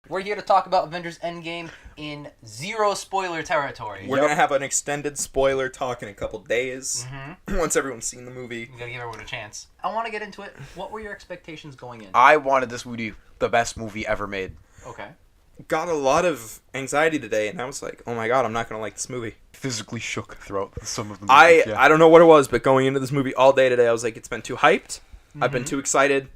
We're here to talk about Avengers Endgame in zero spoiler territory. We're going to have an extended spoiler talk in a couple days. Once everyone's seen the movie. We gotta give everyone a chance. I want to get into it. What were your expectations going in? I wanted this movie the best movie ever made. Okay. Got a lot of anxiety today, and I was like, oh my god, I'm not going to like this movie. Physically shook throughout some of the movies. I don't know what it was, but going into this movie all day today, I was like, it's been too hyped. I've been too excited.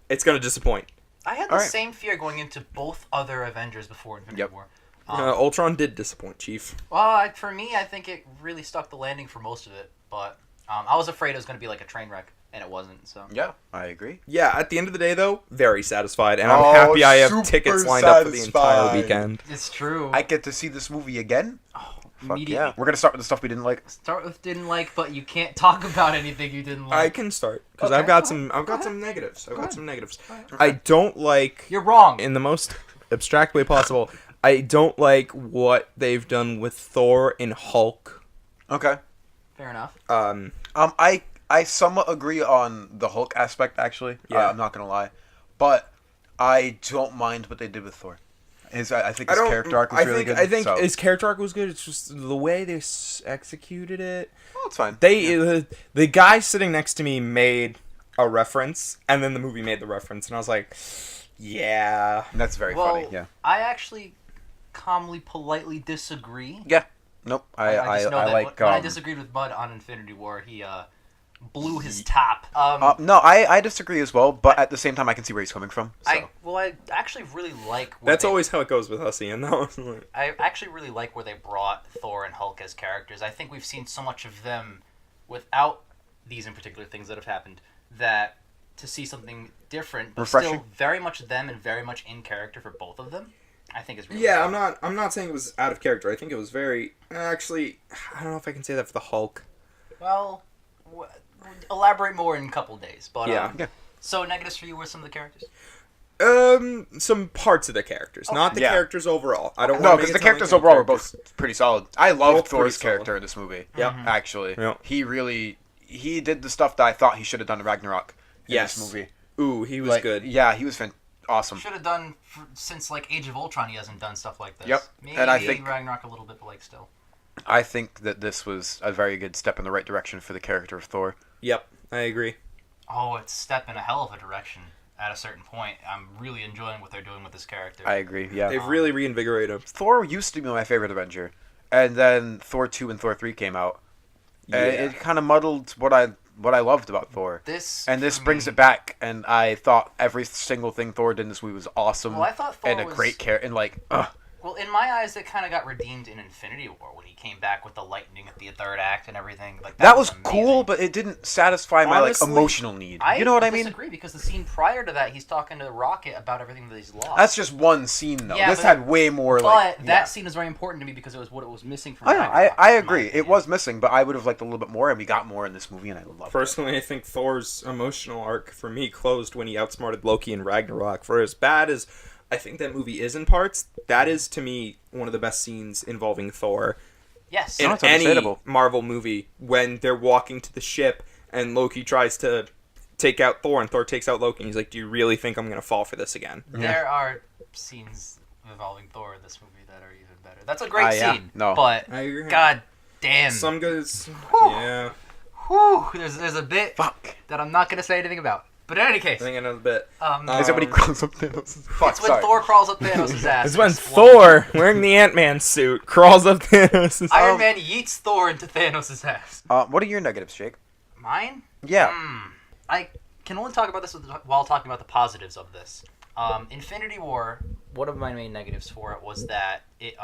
It's going to disappoint. I had the same fear going into both other Avengers before Infinity War. Ultron did disappoint, Chief. Well, for me, I think it really stuck the landing for most of it, but I was afraid it was going to be like a train wreck, and it wasn't. So Yeah, I agree. Yeah, at the end of the day, though, very satisfied, and I'm happy I have tickets lined up for the entire weekend. It's true. I get to see this movie again. Fuck yeah. We're going to start with the stuff we didn't like. Start with didn't like, but you can't talk about anything you didn't like. I can start because I've got some negatives. I don't like. You're wrong. In the most abstract way possible. I don't like what they've done with Thor and Hulk. Okay. Fair enough. I somewhat agree on the Hulk aspect, actually. Yeah. I'm not going to lie. But I don't mind what they did with Thor. I think his character arc was really good. I think his character arc was good. It's just the way they executed it. Well, it's fine. The guy sitting next to me made a reference, and then the movie made the reference, and I was like, yeah. That's very funny, yeah. I actually calmly, politely disagree. Yeah. Nope. I just know that like... when I disagreed with Bud on Infinity War, he blew his top. No, I disagree as well, but at the same time, I can see where he's coming from. So. I actually really like... That's always how it goes with us, Ian. I actually really like where they brought Thor and Hulk as characters. I think we've seen so much of them without these in particular things that have happened that to see something different, but still very much them and very much in character for both of them, I think is really cool. I'm not saying it was out of character. I think it was very... Actually, I don't know if I can say that for the Hulk. Well... elaborate more in a couple days, but yeah. So negatives for you were some of the characters? Some parts of the characters, not the characters overall. I don't. No, because the characters overall were both pretty solid. I loved Thor's character in this movie. Yeah, actually, yep. He did the stuff that I thought he should have done in Ragnarok. In this movie. Ooh, he was good. Yeah, he was awesome. Should have done since like Age of Ultron. He hasn't done stuff like this. Yep, maybe and I think Ragnarok a little bit, but like still. I think that this was a very good step in the right direction for the character of Thor. Yep, I agree. Oh, it's a step in a hell of a direction at a certain point. I'm really enjoying what they're doing with this character. I agree, yeah. They've really reinvigorated him. Thor used to be my favorite Avenger, and then Thor 2 and Thor 3 came out. Yeah. And it kind of muddled what I loved about Thor. This brings it back, and I thought every single thing Thor did in this movie was awesome. Well, I thought Thor and a great character, and like, Well, in my eyes, it kind of got redeemed in Infinity War when he came back with the lightning at the third act and everything. Like that was cool, but it didn't satisfy my emotional need. You know what I mean? I disagree because the scene prior to that, he's talking to Rocket about everything that he's lost. That's just one scene, though. Yeah, this had way more. But that scene is very important to me because it was what it was missing from. I agree. It was missing, but I would have liked a little bit more, and we got more in this movie, and I loved it. Personally, I think Thor's emotional arc for me closed when he outsmarted Loki in Ragnarok. For as bad as I think that movie is in parts, that is, to me, one of the best scenes involving Thor. Yes. In any Marvel movie, when they're walking to the ship and Loki tries to take out Thor and Thor takes out Loki and he's like, do you really think I'm going to fall for this again? There are scenes involving Thor in this movie that are even better. That's a great scene. No. But, I agree. God damn. Some goes... Yeah. Whew. There's a bit that I'm not going to say anything about. But in any case, I think another bit. Is it when he crawls up Thanos' It's when Thor crawls up Thanos' ass. It's when Thor, wearing the Ant-Man suit, crawls up Thanos' Iron Man yeets Thor into Thanos' ass. What are your negatives, Jake? Mine? Yeah. I can only talk about this while talking about the positives of this. Infinity War, one of my main negatives for it was that it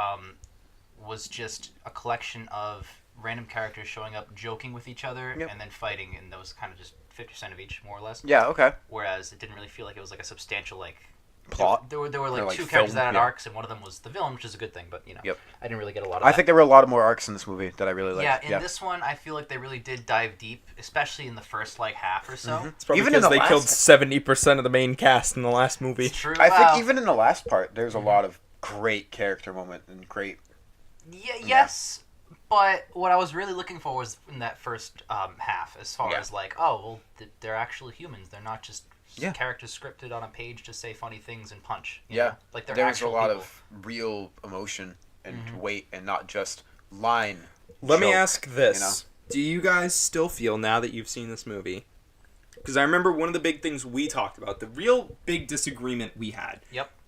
was just a collection of random characters showing up, joking with each other, and then fighting, and those kind of just 50% of each, more or less. Yeah, okay. Whereas it didn't really feel like it was like a substantial plot. There were like two characters that had arcs, and one of them was the villain, which is a good thing. But I didn't really get a lot of. I think there were a lot of more arcs in this movie that I really liked. Yeah, in this one, I feel like they really did dive deep, especially in the first half or so. It's probably because they killed 70% of the main cast in the last movie. It's true. I think even in the last part, there's a lot of great character moment and great. Yes. But what I was really looking for was in that first half, as far as like, they're actually humans. They're not just characters scripted on a page to say funny things and punch. You Yeah. know? Like they're There's a actual lot people. of real emotion and weight and not just line. Let me joke, ask this. you know? Do you guys still feel, now that you've seen this movie, because I remember one of the big things we talked about, the real big disagreement we had,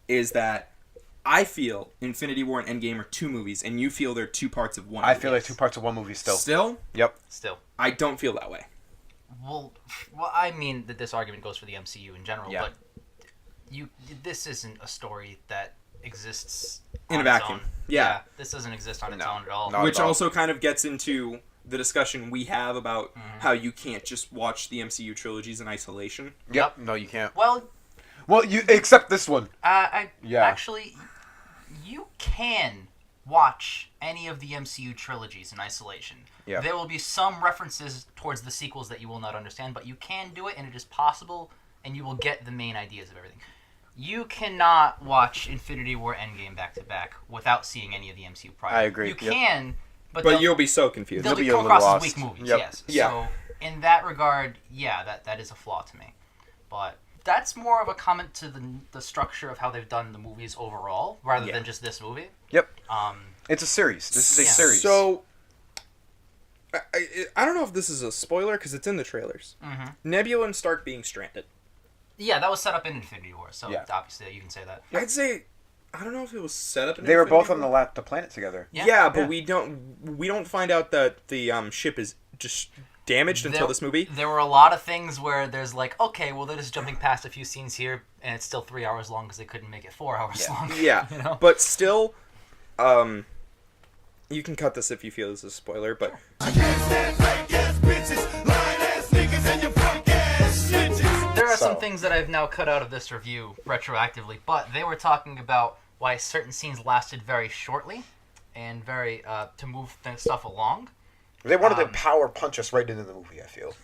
is that I feel Infinity War and Endgame are two movies, and you feel they're two parts of one movie. I feel like two parts of one movie still. Still? Yep. Still. I don't feel that way. Well, I mean that this argument goes for the MCU in general, Yeah. but this isn't a story that exists In a on its vacuum. own. Yeah. This doesn't exist on its No. own at all. Not Which at all. also kind of gets into the discussion we have about how you can't just watch the MCU trilogies in isolation. Yep. No, you can't. Well, You except this one. actually, you can watch any of the MCU trilogies in isolation. Yeah. There will be some references towards the sequels that you will not understand, but you can do it, and it is possible, and you will get the main ideas of everything. You cannot watch Infinity War Endgame back to back without seeing any of the MCU prior. I agree. You Yep. can, But they'll- you'll be so confused. they'll You'll be a come little across as lost. weak movies. Yep. Yes. Yeah. So in that regard, yeah, that is a flaw to me. But that's more of a comment to the structure of how they've done the movies overall, rather than just this movie. Yep. Um, It's a series. This is a Yeah. series. So, I don't know if this is a spoiler because it's in the trailers. Nebula and Stark being stranded. yeah, that was set up in Infinity War, so Yeah. obviously you can say that. I'd say, I don't know if it was set up in they were Infinity both on War. the planet together. Yeah, but Yeah. we don't find out that the ship is just damaged until this movie. There were a lot of things where there's like, okay, well, they're just jumping past a few scenes here, and it's still 3 hours long because they couldn't make it 4 hours long. Yeah, You know? but still, you can cut this if you feel this is a spoiler, but There are some So. things that I've now cut out of this review retroactively, but they were talking about why certain scenes lasted very shortly and very to move stuff along. They wanted to power punch us right into the movie, I feel.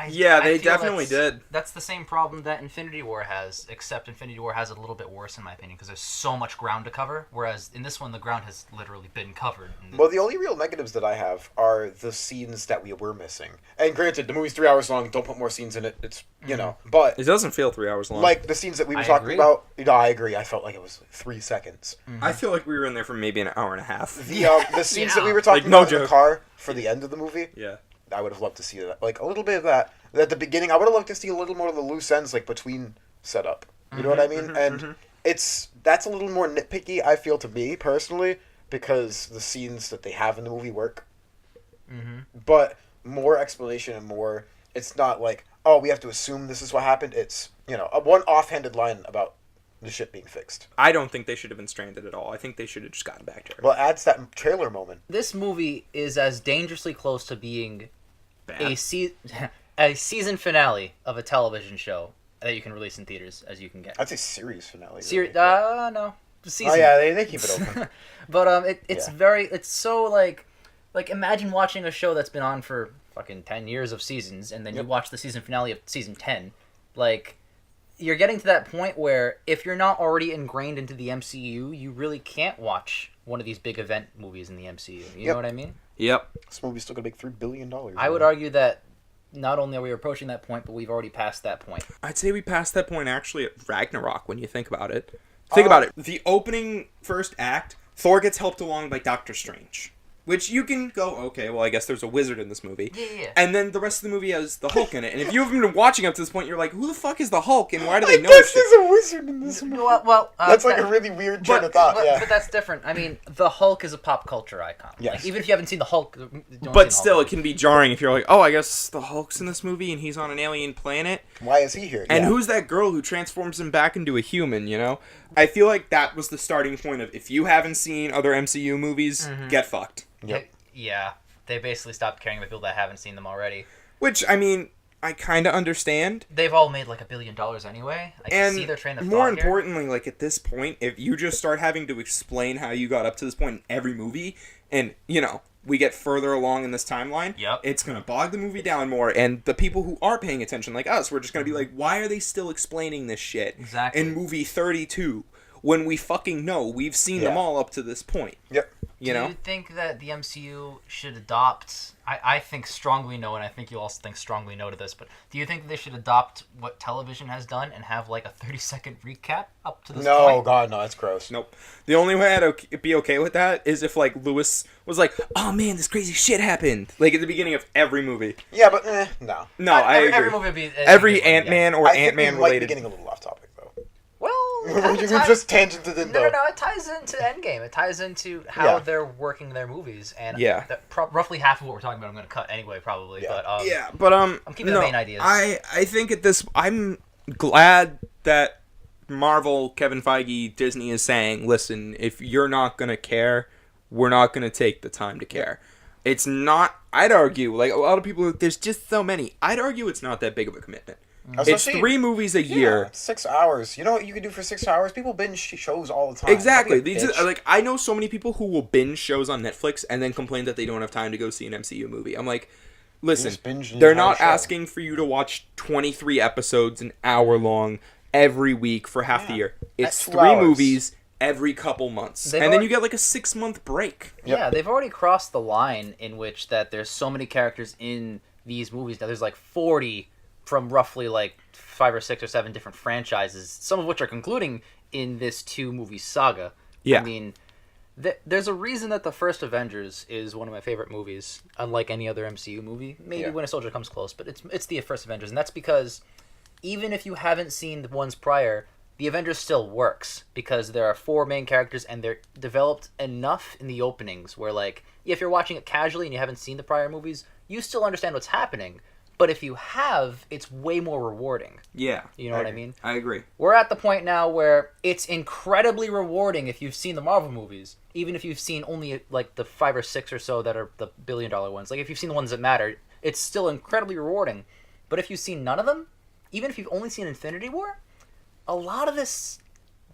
yeah, I they feel definitely did. That's the same problem that Infinity War has, except Infinity War has it a little bit worse in my opinion because there's so much ground to cover, whereas in this one the ground has literally been covered. Well, the only real negatives that I have are the scenes that we were missing. And granted, the movie's 3 hours long. Don't put more scenes in it. It's, you know. But, It doesn't feel 3 hours long. like, the scenes that we were I talking agree. about, I agree. I felt like it was 3 seconds. I feel like we were in there for maybe an hour and a half. The scenes that we were talking Like, no about in the joke. car for the end of the movie, Yeah. I would have loved to see that. Like, a little bit of that. At the beginning, I would have loved to see a little more of the loose ends, like, between setup. You know what I mean? And that's a little more nitpicky, I feel, to me, personally, because the scenes that they have in the movie work. But more explanation and more... It's not like, oh, we have to assume this is what happened. It's, a one offhanded line about the ship being fixed. I don't think they should have been stranded at all. I think they should have just gotten back to her. Well, it adds that trailer moment. This movie is as dangerously close to being Bad. a season finale of a television show that you can release in theaters as you can get. I'd say series finale. Series? really. No, season. Oh, yeah, they keep it open. But it's Yeah. it's so like imagine watching a show that's been on for fucking 10 years of seasons, and then you watch the season finale of season 10. Like, you're getting to that point where if you're not already ingrained into the MCU, you really can't watch one of these big event movies in the MCU. You know what I mean? Yep. This movie's still gonna make $3 billion. I would argue that not only are we approaching that point, but we've already passed that point. I'd say we passed that point actually at Ragnarok when you think about it. Think about it. The opening first act, Thor gets helped along by Doctor Strange. Which you can go, okay, well, I guess there's a wizard in this movie. Yeah. And then the rest of the movie has the Hulk in it. And if you haven't been watching up to this point, you're like, who the fuck is the Hulk and why do they know this shit? there's a wizard in this movie. Well, That's like a really weird train of thought. but that's different. I mean, the Hulk is a pop culture icon. Yes. Like, even if you haven't seen the Hulk, But still, it can be jarring if you're like, oh, I guess the Hulk's in this movie and he's on an alien planet. Why is he here? And Yeah. who's that girl who transforms him back into a human, you know? I feel like that was the starting point of, if you haven't seen other MCU movies, get fucked. Yep. Yeah, they basically stopped caring about people that haven't seen them already. Which, I mean, I kind of understand. They've all made like $1 billion anyway. I can And see their train of more thought here. importantly, like at this point, if you just start having to explain how you got up to this point in every movie, and, we get further along in this timeline, it's going to bog the movie down more, and the people who are paying attention, like us, we're just going to be like, why are they still explaining this shit Exactly. in movie 32 when we fucking know we've seen them all up to this point? Yep. You know? Do you think that the MCU should adopt... I think strongly no, and I think you also think strongly no to this, but do you think they should adopt what television has done and have like a 30-second recap up to this point? No, God, no, that's gross. Nope. The only way I'd be okay with that is if, like, Lewis was like, oh, man, this crazy shit happened. Like, at the beginning of every movie. Yeah, but, no. No, I agree. Every movie would be... Every Ant-Man or Ant-Man related... I think we might be getting a little off topic, though. Well... we just tangented in, though. No, it ties into Endgame. It ties into how they're working their movies, and roughly half of what we're talking about I'm going to cut anyway, probably. Yeah. But but I'm keeping the main ideas. I think I'm glad that Marvel, Kevin Feige, Disney is saying, listen, if you're not going to care, we're not going to take the time to care. It's not, I'd argue, like a lot of people, there's just so many. I'd argue it's not that big of a commitment. It's 3 movies a year. 6 hours. You know what you can do for 6 hours? People binge shows all the time. Exactly. Like, I know so many people who will binge shows on Netflix and then complain that they don't have time to go see an MCU movie. I'm like, listen, they're not asking for you to watch 23 episodes an hour long every week for half the year. It's 3 movies every couple months. And then you get like a 6-month break. Yeah, they've already crossed the line in which that there's so many characters in these movies. Now there's like 40 from roughly like 5 or 6 or 7 different franchises, some of which are concluding in this 2-movie saga. Yeah. I mean, there's a reason that the first Avengers is one of my favorite movies, unlike any other MCU movie. Maybe Winter Soldier comes close, but it's the first Avengers, and that's because even if you haven't seen the ones prior, the Avengers still works because there are 4 main characters and they're developed enough in the openings where, like, if you're watching it casually and you haven't seen the prior movies, you still understand what's happening. But if you have, it's way more rewarding. Yeah. You know what I mean? I agree. We're at the point now where it's incredibly rewarding if you've seen the Marvel movies, even if you've seen only like the 5 or 6 or so that are the billion-dollar ones. Like if you've seen the ones that matter, it's still incredibly rewarding. But if you've seen none of them, even if you've only seen Infinity War, a lot of this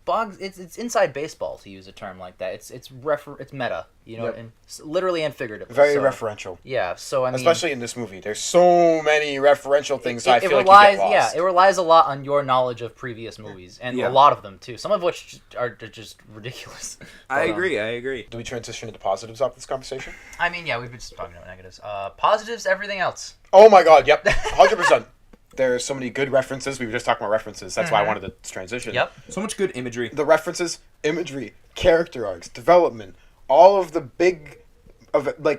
it's inside baseball, to use a term like that. It's meta, you know, and literally and figuratively. Very referential. Yeah, so I mean, especially in this movie, there's so many referential things. I feel like you get lost. Yeah, it relies a lot on your knowledge of previous movies, and a lot of them too. Some of which are just ridiculous. I agree. Do we transition into positives off this conversation? I mean, yeah, we've been just talking about negatives. Positives, everything else. Oh my God! Yep, 100%. There's so many good references. We were just talking about references. That's why I wanted to transition. Yep. So much good imagery. The references, imagery, character arcs, development, all of the big,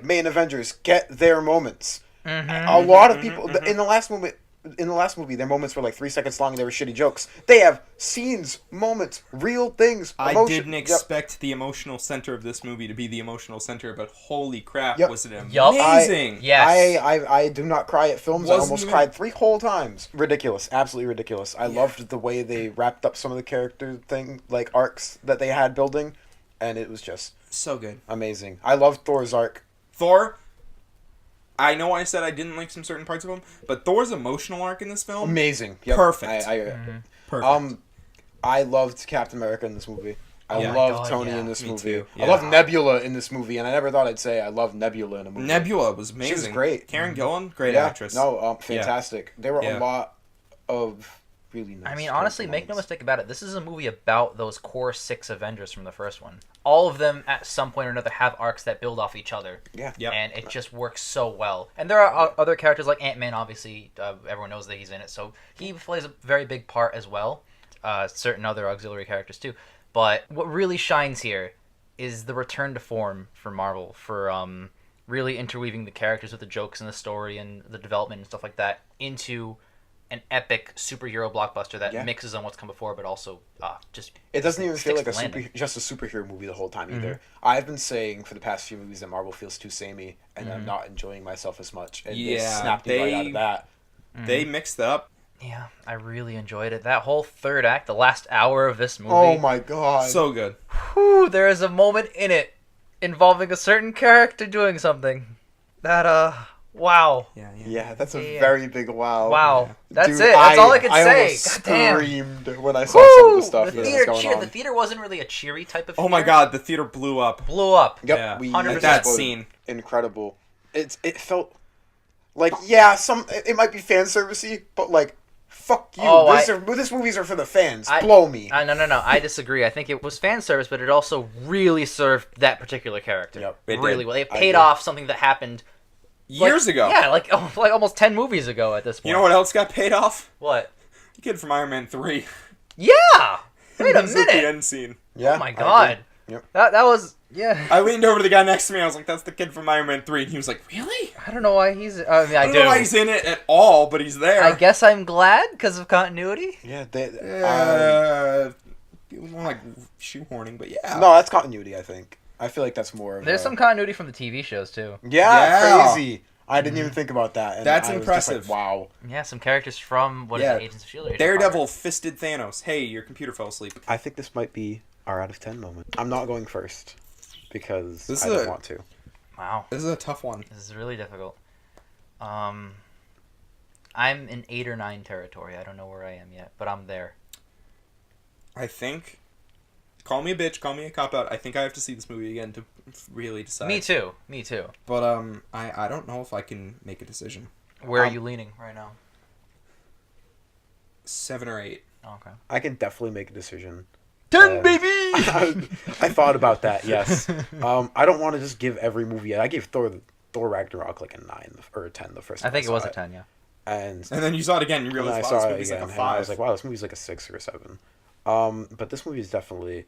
main Avengers get their moments. A lot of people in the last movie, their moments were like 3 seconds long and they were shitty jokes. They have scenes, moments, real things. I didn't expect the emotional center of this movie to be the emotional center, but holy crap, was it amazing! I do not cry at films. I almost cried 3 whole times. Ridiculous, absolutely ridiculous. I loved the way they wrapped up some of the character arcs that they had building, and it was just so good, amazing. I loved Thor's arc. Thor. I know I said I didn't like some certain parts of him, but Thor's emotional arc in this film, amazing, perfect. Perfect. I loved Captain America in this movie. I loved Tony in this movie. Yeah. I loved Nebula in this movie, and I never thought I'd say I loved Nebula in a movie. Nebula was amazing. She was great. Karen Gillan, great actress. No, fantastic. There were a lot of really nice. I mean, honestly, make no mistake about it. This is a movie about those core 6 Avengers from the first one. All of them, at some point or another, have arcs that build off each other. Yeah. Yep. And it just works so well. And there are other characters like Ant-Man, obviously. Everyone knows that he's in it. So he plays a very big part as well. Certain other auxiliary characters, too. But what really shines here is the return to form for Marvel, for really interweaving the characters with the jokes and the story and the development and stuff like that into an epic superhero blockbuster that mixes on what's come before, but also just... It doesn't even feel like just a superhero movie the whole time either. I've been saying for the past few movies that Marvel feels too samey, and I'm not enjoying myself as much. And they snapped me right out of that. They mixed up. Yeah, I really enjoyed it. That whole third act, the last hour of this movie. Oh my God. So good. Whew, there is a moment in it involving a certain character doing something that, wow. Yeah, that's a very big wow. Wow. Yeah. That's Dude, it. That's all I can say. I screamed when I saw some of the stuff the that was going on. The theater wasn't really a cheery type of theater. Oh my God, the theater blew up. Yep. Yeah. 100%. That scene. Incredible. It felt like, it might be fan servicey, but like, Fuck you. This movies are for the fans. Blow me. No. I disagree. I think it was fan service, but it also really served that particular character. Yep, really well. It paid off something that happened years ago. Yeah, like almost 10 movies ago at this point. You know what else got paid off? What? The kid from Iron Man 3. Yeah! Wait a minute! At the end scene. Yeah. Oh my god. Yep. That was... Yeah. I leaned over to the guy next to me, I was like, that's the kid from Iron Man 3. And he was like, really? I don't know why he's... I mean, I don't know why he's in it at all, but he's there. I guess I'm glad, because of continuity. Yeah, more like shoehorning, but yeah. No, that's continuity, I think. I feel like that's more of There's some continuity from the TV shows, too. Yeah. Crazy. I didn't even think about that. And that's impressive. Like, wow. Yeah, some characters from, Agents of S.H.I.E.L.D. Daredevil fisted Thanos. Hey, your computer fell asleep. I think this might be our out of 10 moment. I'm not going first, because I don't want to. Wow. This is a tough one. This is really difficult. I'm in 8 or 9 territory. I don't know where I am yet, but I'm there. I think... Call me a bitch, call me a cop-out. I think I have to see this movie again to really decide. Me too. But, I don't know if I can make a decision. Where are you leaning right now? 7 or 8. Oh, okay. I can definitely make a decision. 10, baby! I thought about that, yes. I don't want to just give every movie... I gave Thor Ragnarok like a 9 or a 10 the first time I think it was a 10, yeah. And then you saw it again and you realized, wow, this movie's like a 5. I was like, wow, this movie's like a 6 or a 7. But this movie is definitely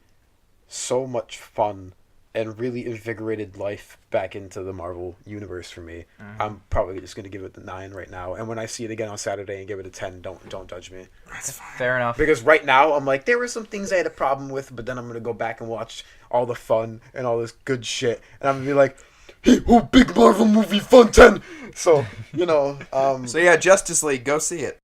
so much fun and really invigorated life back into the Marvel universe for me. Mm-hmm. I'm probably just going to give it the 9 right now. And when I see it again on Saturday and give it a 10, don't judge me. That's fine. Fair enough. Because right now, I'm like, there were some things I had a problem with, but then I'm going to go back and watch all the fun and all this good shit. And I'm going to be like, hey, big Marvel movie, fun 10! So, So yeah, Justice League, go see it.